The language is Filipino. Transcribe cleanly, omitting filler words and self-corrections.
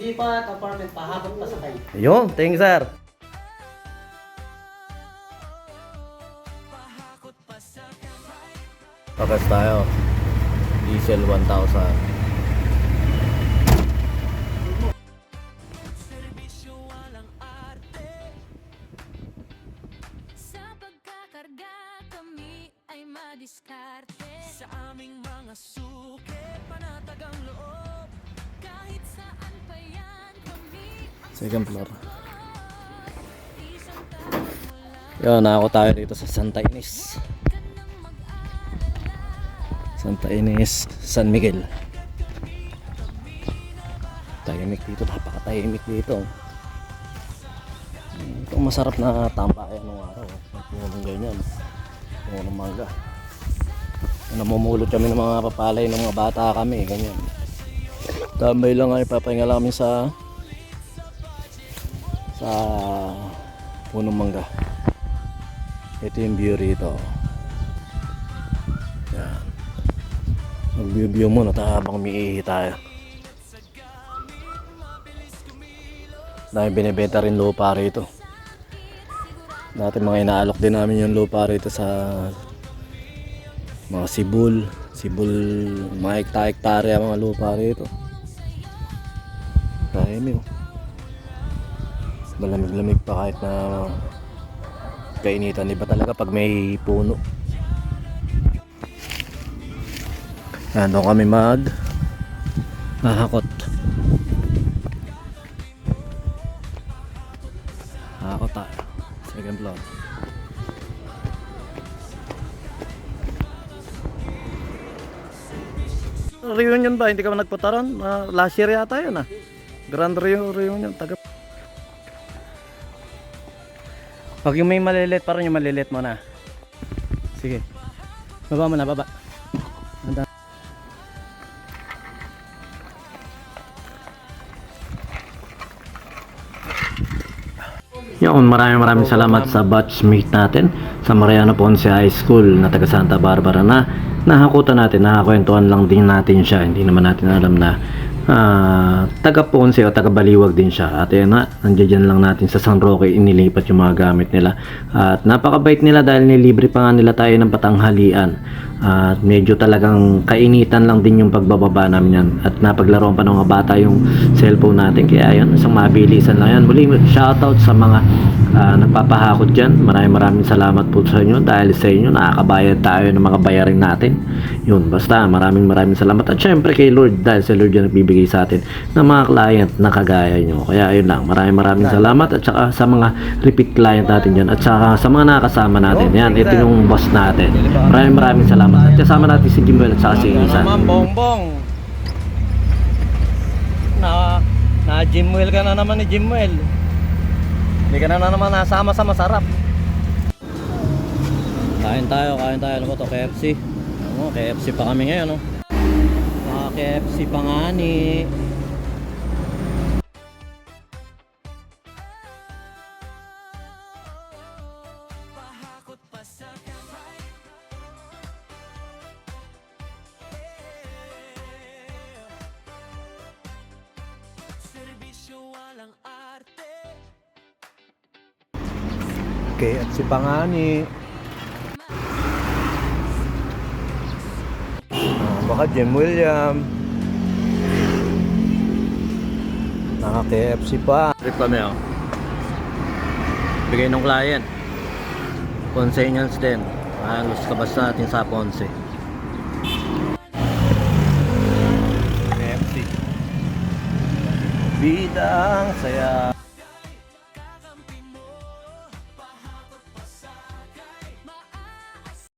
Lipat, apartment, pahabot pa sa kayo. Yun, thank you, sir. Pagas tayo. Diesel 1,000. Diskarte sa aming mga suki, panatag ang loob kahit saan pa yan kami. Second floor. Yun, ako tayo dito sa Santa Ines. Santa Ines, San Miguel. Tahimik dito, napakatahimik dito. Itong masarap na tambayan ng araw. Punong ganyan. Punong mangga. Namumulot kami ng mga papalay ng mga bata kami, ganyan. Tambay lang ay papahinga lang kami sa punong mangga. Ito yung view rito. Yan. Mag-view muna habang umiihi tayo. Dahil binibenta rin lupa rito. Dati mga inaalok din namin yung lupa rito sa mga Sibul, mga hektarya mga lupa rito. Tahimik. Malamig-lamig pa kahit na kainitan. Iba talaga pag may puno. Yan, doon kami hahakot. Hahakot tayo. Second floor. Reunion ba? Hindi ka ba nagputaran? Last year yata yun ah. Grand reunion. Pag yung may malilit, parang yung malilit mo na. Sige. Baba mo na, baba. Anda. Yun, maraming salamat sa batchmate natin sa Mariano Ponce High School na taga Santa Barbara na nahakutan natin, nakakwentuhan lang din natin siya. Hindi naman natin alam na taga Ponce o taga Baliwag din siya. At yun na, nandiyan lang natin sa San Roque inilipat yung mga gamit nila. At napakabait nila dahil nilibre pa nga nila tayo ng patanghalian. At medyo talagang kainitan lang din yung pagbababa namin yan. At napaglaruan pa ng mga bata yung cellphone natin. Kaya yun, isang mabilisan lang yan. Muli, shoutout sa mga nagpapahakot dyan. Maraming salamat po sa inyo. Dahil sa inyo, nakakabayad tayo ng mga bayarin natin. Yun, basta maraming salamat. At syempre kay Lord, dahil sa Lord yan nagbibigay sa atin ng mga client na kagaya nyo. Kaya ayun lang, maraming salamat. At saka sa mga repeat client natin dyan. At saka sa mga nakasama natin. Yan, ito yung boss natin. Maraming salamat. At kasama natin si Jimwell at saka si Isan. Bongbong. Na Jimwell ka na naman ni Jimwell. Hindi ka na naman nasama sa masarap. Kain tayo. Ano ba to? KFC. KFC pa kami ngayon, no? KFC pa nga ni. KFC pa nga ni. Baka Jim William. Naka-KFC pa. Trip kami oh. Bigay ng client. Consignments din. Halos kabas natin sa Ponce. KFC. Bidang saya.